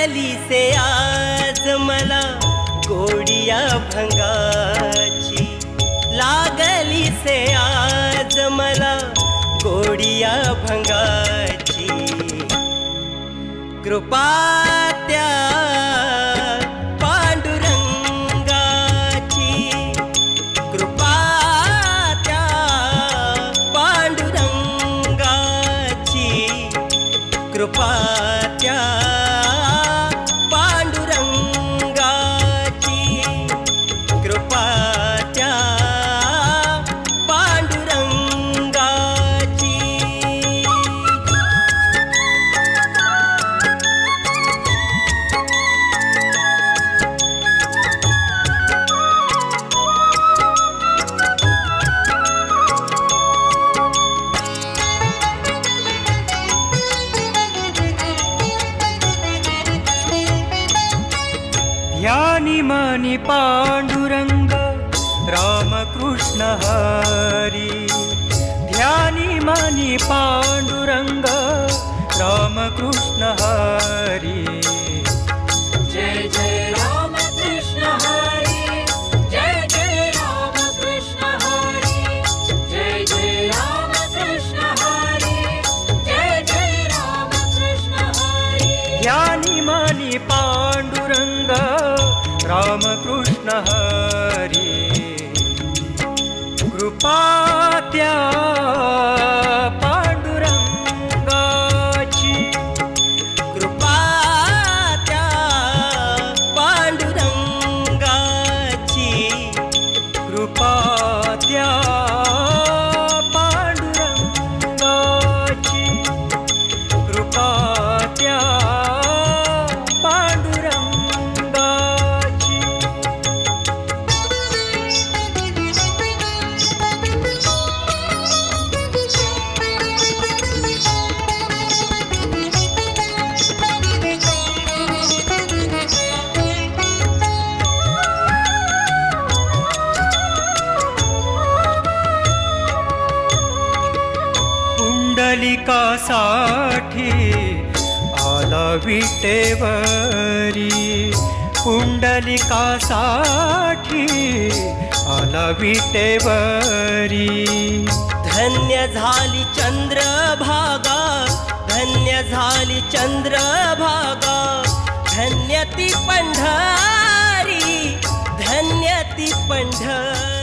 लागली से आज मला गोडिया भंगाची, लागली से आज मला गोडिया भंगाची। कृपा त्या पांडुरंगाची, कृपा त्या पांडुरंगाची, कृपा त्या पांडुरंगाची, कृपा त्या पांडुरंगाची। ध्यानी मनी पांडुरंग रामकृष्ण हरी, ध्यानी मनी पांडुरंग रामकृष्ण हरी। जय जय रामकृष्ण हरी, जय जय रामकृष्ण हरी, जय जय रामकृष्ण हरी, जय जय रामकृष्ण हरी। ध्यानी मनी पांडुरंग रामकृष्ण हरी, कृपा त्या पांडुरंगाची, कृपा त्या पांडुरंगाची, कृपा त्या पांडुरंगाची, कृपा त्या पांडुरंगाची। पुंडलिकासाठी आला विटेवरी, पुंडलिकासाठी आला विटेवरी। धन्य झाली चंद्रभागा, धन्य झाली चंद्रभागा, धन्य ती पंढरी, धन्य ती पंढरी।